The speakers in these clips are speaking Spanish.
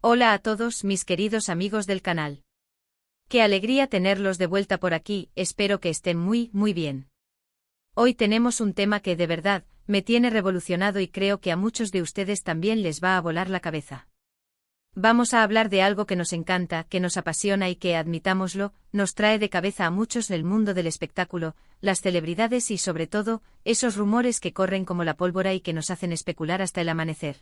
Hola a todos mis queridos amigos del canal. Qué alegría tenerlos de vuelta por aquí, espero que estén muy bien. Hoy tenemos un tema que de verdad me tiene revolucionado y creo que a muchos de ustedes también les va a volar la cabeza. Vamos a hablar de algo que nos encanta, que nos apasiona y que, admitámoslo, nos trae de cabeza a muchos del mundo del espectáculo, las celebridades y sobre todo, esos rumores que corren como la pólvora y que nos hacen especular hasta el amanecer.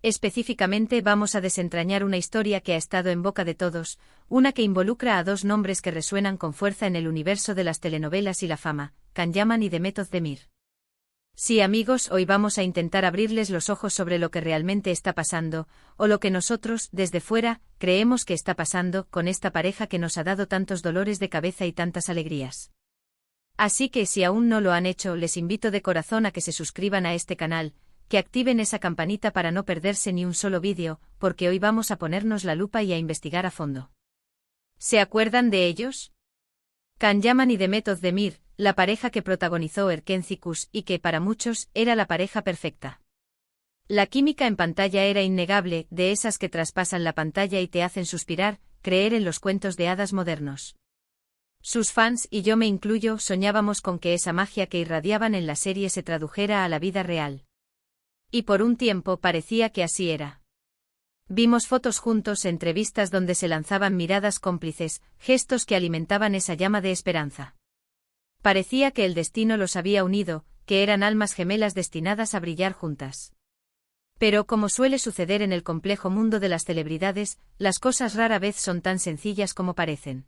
Específicamente vamos a desentrañar una historia que ha estado en boca de todos, una que involucra a dos nombres que resuenan con fuerza en el universo de las telenovelas y la fama, Can Yaman y Demet Özdemir. Sí amigos, hoy vamos a intentar abrirles los ojos sobre lo que realmente está pasando, o lo que nosotros, desde fuera, creemos que está pasando con esta pareja que nos ha dado tantos dolores de cabeza y tantas alegrías. Así que si aún no lo han hecho, les invito de corazón a que se suscriban a este canal, que activen esa campanita para no perderse ni un solo vídeo, porque hoy vamos a ponernos la lupa y a investigar a fondo. ¿Se acuerdan de ellos? Can Yaman y Demet Özdemir, la pareja que protagonizó Erken Cikus y que, para muchos, era la pareja perfecta. La química en pantalla era innegable, de esas que traspasan la pantalla y te hacen suspirar, creer en los cuentos de hadas modernos. Sus fans, y yo me incluyo, soñábamos con que esa magia que irradiaban en la serie se tradujera a la vida real. Y por un tiempo parecía que así era. Vimos fotos juntos, entrevistas donde se lanzaban miradas cómplices, gestos que alimentaban esa llama de esperanza. Parecía que el destino los había unido, que eran almas gemelas destinadas a brillar juntas. Pero como suele suceder en el complejo mundo de las celebridades, las cosas rara vez son tan sencillas como parecen.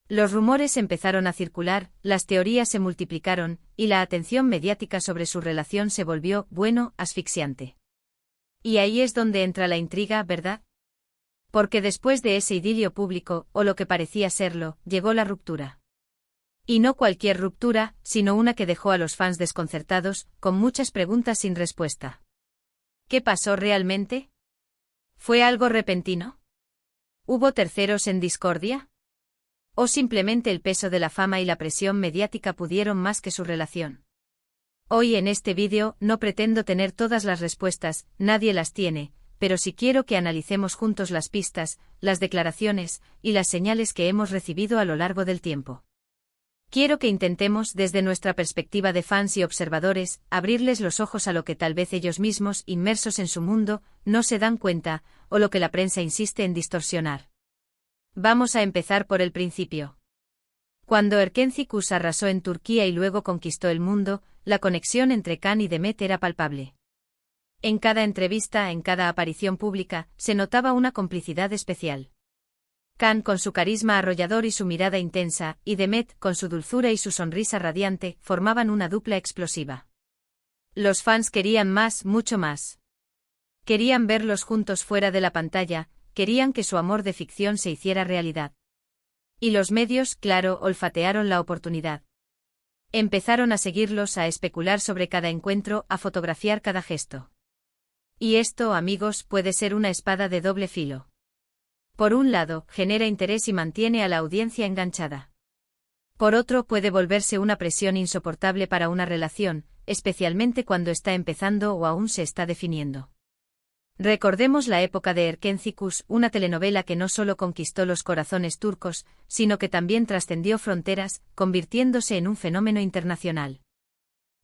Los rumores empezaron a circular, las teorías se multiplicaron, y la atención mediática sobre su relación se volvió, asfixiante. Y ahí es donde entra la intriga, ¿verdad? Porque después de ese idilio público, o lo que parecía serlo, llegó la ruptura. Y no cualquier ruptura, sino una que dejó a los fans desconcertados, con muchas preguntas sin respuesta. ¿Qué pasó realmente? ¿Fue algo repentino? ¿Hubo terceros en discordia? ¿O simplemente el peso de la fama y la presión mediática pudieron más que su relación? Hoy en este vídeo no pretendo tener todas las respuestas, nadie las tiene, pero sí quiero que analicemos juntos las pistas, las declaraciones y las señales que hemos recibido a lo largo del tiempo. Quiero que intentemos, desde nuestra perspectiva de fans y observadores, abrirles los ojos a lo que tal vez ellos mismos, inmersos en su mundo, no se dan cuenta, o lo que la prensa insiste en distorsionar. Vamos a empezar por el principio. Cuando Erken Cikus arrasó en Turquía y luego conquistó el mundo, la conexión entre Can y Demet era palpable. En cada entrevista, en cada aparición pública, se notaba una complicidad especial. Can con su carisma arrollador y su mirada intensa, y Demet con su dulzura y su sonrisa radiante, formaban una dupla explosiva. Los fans querían más, mucho más. Querían verlos juntos fuera de la pantalla, querían que su amor de ficción se hiciera realidad. Y los medios, claro, olfatearon la oportunidad. Empezaron a seguirlos, a especular sobre cada encuentro, a fotografiar cada gesto. Y esto, amigos, puede ser una espada de doble filo. Por un lado, genera interés y mantiene a la audiencia enganchada. Por otro, puede volverse una presión insoportable para una relación, especialmente cuando está empezando o aún se está definiendo. Recordemos la época de Erken Cikus, una telenovela que no solo conquistó los corazones turcos, sino que también trascendió fronteras, convirtiéndose en un fenómeno internacional.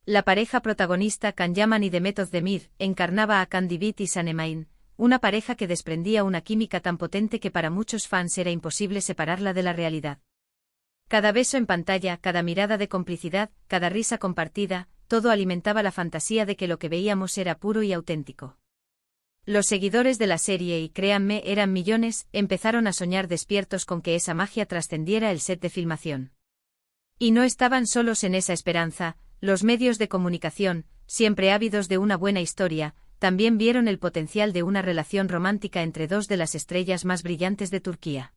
La pareja protagonista Can Yaman y Demet Özdemir encarnaba a Can Divit y Sanemayın, una pareja que desprendía una química tan potente que para muchos fans era imposible separarla de la realidad. Cada beso en pantalla, cada mirada de complicidad, cada risa compartida, todo alimentaba la fantasía de que lo que veíamos era puro y auténtico. Los seguidores de la serie, y créanme, eran millones, empezaron a soñar despiertos con que esa magia trascendiera el set de filmación. Y no estaban solos en esa esperanza, los medios de comunicación, siempre ávidos de una buena historia, también vieron el potencial de una relación romántica entre dos de las estrellas más brillantes de Turquía.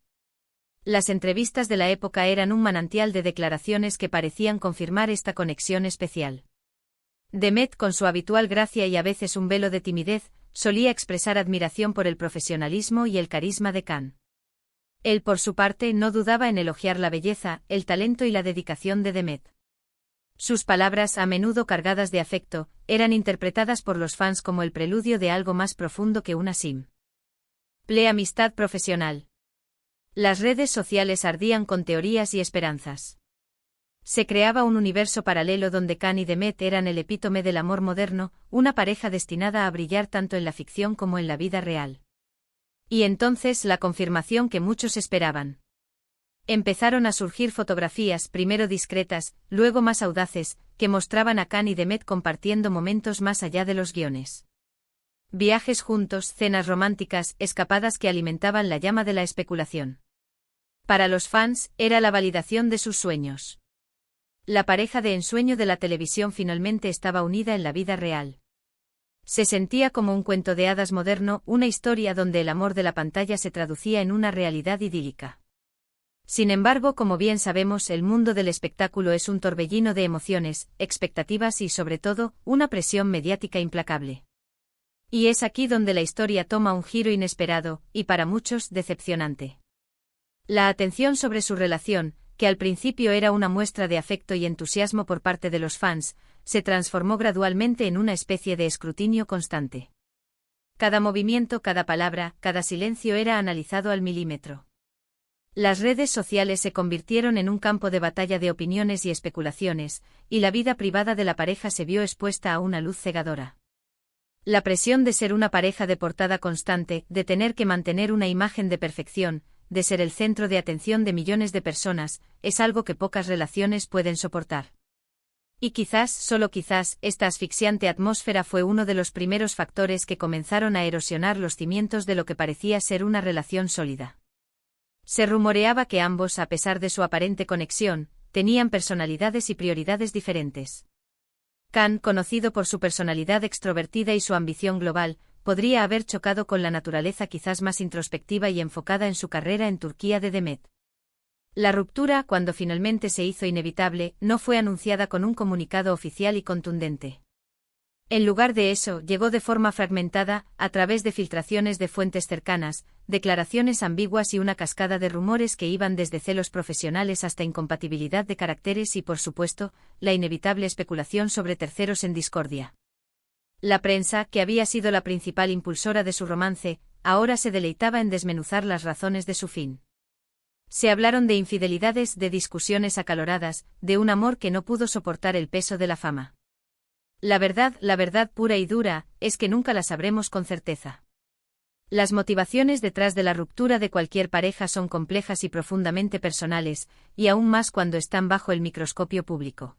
Las entrevistas de la época eran un manantial de declaraciones que parecían confirmar esta conexión especial. Demet, con su habitual gracia y a veces un velo de timidez, solía expresar admiración por el profesionalismo y el carisma de Can. Él, por su parte, no dudaba en elogiar la belleza, el talento y la dedicación de Demet. Sus palabras, a menudo cargadas de afecto, eran interpretadas por los fans como el preludio de algo más profundo que una sim. Amistad profesional. Las redes sociales ardían con teorías y esperanzas. Se creaba un universo paralelo donde Can y Demet eran el epítome del amor moderno, una pareja destinada a brillar tanto en la ficción como en la vida real. Y entonces la confirmación que muchos esperaban. Empezaron a surgir fotografías, primero discretas, luego más audaces, que mostraban a Can y Demet compartiendo momentos más allá de los guiones. Viajes juntos, cenas románticas, escapadas que alimentaban la llama de la especulación. Para los fans, era la validación de sus sueños. La pareja de ensueño de la televisión finalmente estaba unida en la vida real. Se sentía como un cuento de hadas moderno, una historia donde el amor de la pantalla se traducía en una realidad idílica. Sin embargo, como bien sabemos, el mundo del espectáculo es un torbellino de emociones, expectativas y, sobre todo, una presión mediática implacable. Y es aquí donde la historia toma un giro inesperado, y para muchos, decepcionante. La atención sobre su relación, que al principio era una muestra de afecto y entusiasmo por parte de los fans, se transformó gradualmente en una especie de escrutinio constante. Cada movimiento, cada palabra, cada silencio era analizado al milímetro. Las redes sociales se convirtieron en un campo de batalla de opiniones y especulaciones, y la vida privada de la pareja se vio expuesta a una luz cegadora. La presión de ser una pareja de portada constante, de tener que mantener una imagen de perfección, de ser el centro de atención de millones de personas, es algo que pocas relaciones pueden soportar. Y quizás, solo quizás, esta asfixiante atmósfera fue uno de los primeros factores que comenzaron a erosionar los cimientos de lo que parecía ser una relación sólida. Se rumoreaba que ambos, a pesar de su aparente conexión, tenían personalidades y prioridades diferentes. Can, conocido por su personalidad extrovertida y su ambición global, podría haber chocado con la naturaleza quizás más introspectiva y enfocada en su carrera en Turquía de Demet. La ruptura, cuando finalmente se hizo inevitable, no fue anunciada con un comunicado oficial y contundente. En lugar de eso, llegó de forma fragmentada, a través de filtraciones de fuentes cercanas, declaraciones ambiguas y una cascada de rumores que iban desde celos profesionales hasta incompatibilidad de caracteres y, por supuesto, la inevitable especulación sobre terceros en discordia. La prensa, que había sido la principal impulsora de su romance, ahora se deleitaba en desmenuzar las razones de su fin. Se hablaron de infidelidades, de discusiones acaloradas, de un amor que no pudo soportar el peso de la fama. La verdad pura y dura, es que nunca la sabremos con certeza. Las motivaciones detrás de la ruptura de cualquier pareja son complejas y profundamente personales, y aún más cuando están bajo el microscopio público.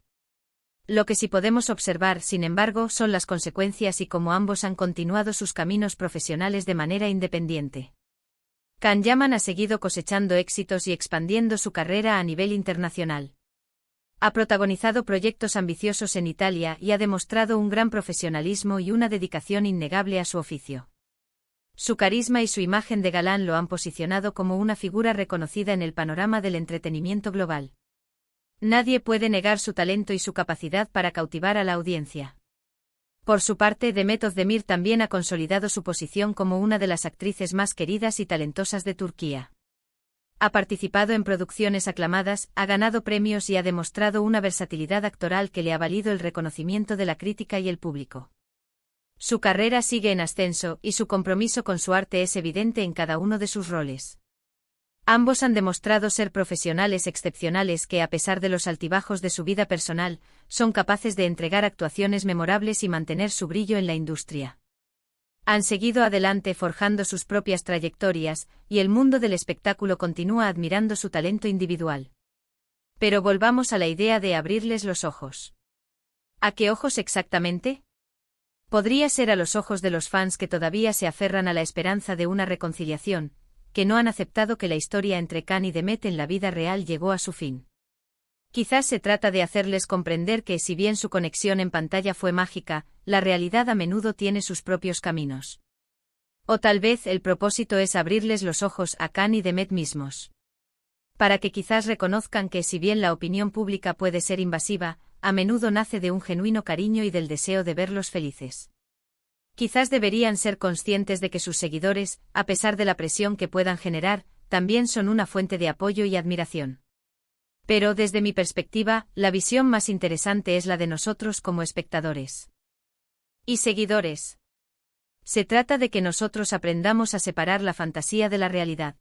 Lo que sí podemos observar, sin embargo, son las consecuencias y cómo ambos han continuado sus caminos profesionales de manera independiente. Can Yaman ha seguido cosechando éxitos y expandiendo su carrera a nivel internacional. Ha protagonizado proyectos ambiciosos en Italia y ha demostrado un gran profesionalismo y una dedicación innegable a su oficio. Su carisma y su imagen de galán lo han posicionado como una figura reconocida en el panorama del entretenimiento global. Nadie puede negar su talento y su capacidad para cautivar a la audiencia. Por su parte, Demet Özdemir también ha consolidado su posición como una de las actrices más queridas y talentosas de Turquía. Ha participado en producciones aclamadas, ha ganado premios y ha demostrado una versatilidad actoral que le ha valido el reconocimiento de la crítica y el público. Su carrera sigue en ascenso y su compromiso con su arte es evidente en cada uno de sus roles. Ambos han demostrado ser profesionales excepcionales que, a pesar de los altibajos de su vida personal, son capaces de entregar actuaciones memorables y mantener su brillo en la industria. Han seguido adelante forjando sus propias trayectorias, y el mundo del espectáculo continúa admirando su talento individual. Pero volvamos a la idea de abrirles los ojos. ¿A qué ojos exactamente? Podría ser a los ojos de los fans que todavía se aferran a la esperanza de una reconciliación, que no han aceptado que la historia entre Can y Demet en la vida real llegó a su fin. Quizás se trata de hacerles comprender que, si bien su conexión en pantalla fue mágica, la realidad a menudo tiene sus propios caminos. O tal vez el propósito es abrirles los ojos a Can y Demet mismos. Para que quizás reconozcan que, si bien la opinión pública puede ser invasiva, a menudo nace de un genuino cariño y del deseo de verlos felices. Quizás deberían ser conscientes de que sus seguidores, a pesar de la presión que puedan generar, también son una fuente de apoyo y admiración. Pero, desde mi perspectiva, la visión más interesante es la de nosotros como espectadores y seguidores. Se trata de que nosotros aprendamos a separar la fantasía de la realidad.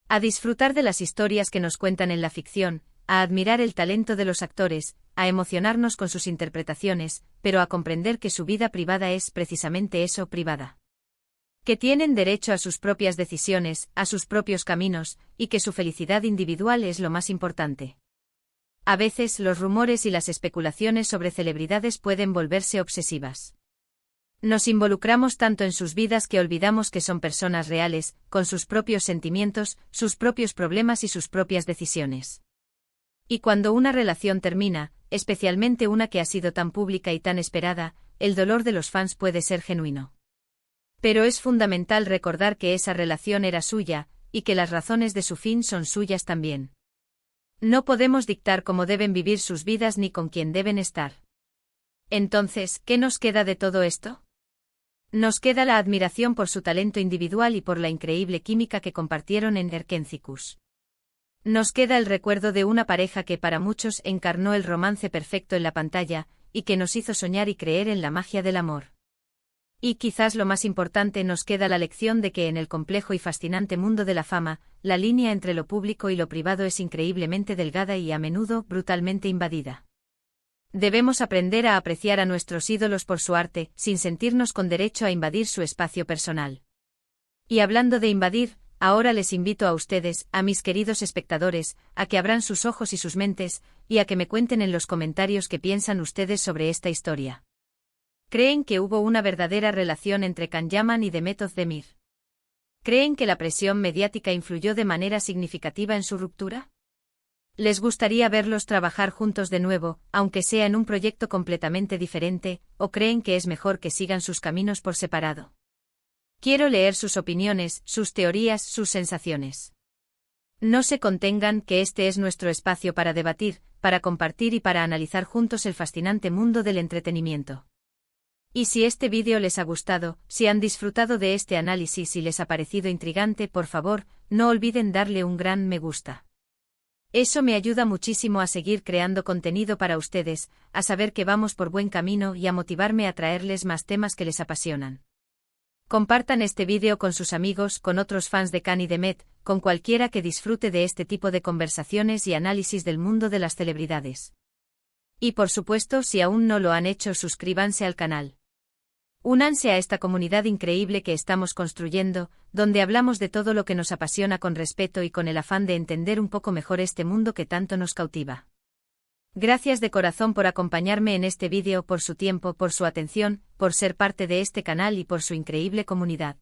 A disfrutar de las historias que nos cuentan en la ficción, a admirar el talento de los actores, a emocionarnos con sus interpretaciones, pero a comprender que su vida privada es precisamente eso, privada. Que tienen derecho a sus propias decisiones, a sus propios caminos, y que su felicidad individual es lo más importante. A veces los rumores y las especulaciones sobre celebridades pueden volverse obsesivas. Nos involucramos tanto en sus vidas que olvidamos que son personas reales, con sus propios sentimientos, sus propios problemas y sus propias decisiones. Y cuando una relación termina, especialmente una que ha sido tan pública y tan esperada, el dolor de los fans puede ser genuino. Pero es fundamental recordar que esa relación era suya, y que las razones de su fin son suyas también. No podemos dictar cómo deben vivir sus vidas ni con quién deben estar. Entonces, ¿qué nos queda de todo esto? Nos queda la admiración por su talento individual y por la increíble química que compartieron en Erkencicus. Nos queda el recuerdo de una pareja que para muchos encarnó el romance perfecto en la pantalla, y que nos hizo soñar y creer en la magia del amor. Y quizás lo más importante, nos queda la lección de que en el complejo y fascinante mundo de la fama, la línea entre lo público y lo privado es increíblemente delgada y a menudo brutalmente invadida. Debemos aprender a apreciar a nuestros ídolos por su arte, sin sentirnos con derecho a invadir su espacio personal. Y hablando de invadir, ahora les invito a ustedes, a mis queridos espectadores, a que abran sus ojos y sus mentes, y a que me cuenten en los comentarios qué piensan ustedes sobre esta historia. ¿Creen que hubo una verdadera relación entre Can Yaman y Demet Özdemir? ¿Creen que la presión mediática influyó de manera significativa en su ruptura? ¿Les gustaría verlos trabajar juntos de nuevo, aunque sea en un proyecto completamente diferente, o creen que es mejor que sigan sus caminos por separado? Quiero leer sus opiniones, sus teorías, sus sensaciones. No se contengan, que este es nuestro espacio para debatir, para compartir y para analizar juntos el fascinante mundo del entretenimiento. Y si este vídeo les ha gustado, si han disfrutado de este análisis y les ha parecido intrigante, por favor, no olviden darle un gran me gusta. Eso me ayuda muchísimo a seguir creando contenido para ustedes, a saber que vamos por buen camino y a motivarme a traerles más temas que les apasionan. Compartan este vídeo con sus amigos, con otros fans de Can y Demet, con cualquiera que disfrute de este tipo de conversaciones y análisis del mundo de las celebridades. Y por supuesto, si aún no lo han hecho, suscríbanse al canal. Únanse a esta comunidad increíble que estamos construyendo, donde hablamos de todo lo que nos apasiona con respeto y con el afán de entender un poco mejor este mundo que tanto nos cautiva. Gracias de corazón por acompañarme en este vídeo, por su tiempo, por su atención, por ser parte de este canal y por su increíble comunidad.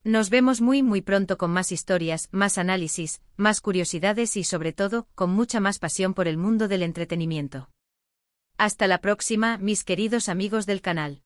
Nos vemos muy pronto con más historias, más análisis, más curiosidades y sobre todo, con mucha más pasión por el mundo del entretenimiento. Hasta la próxima, mis queridos amigos del canal.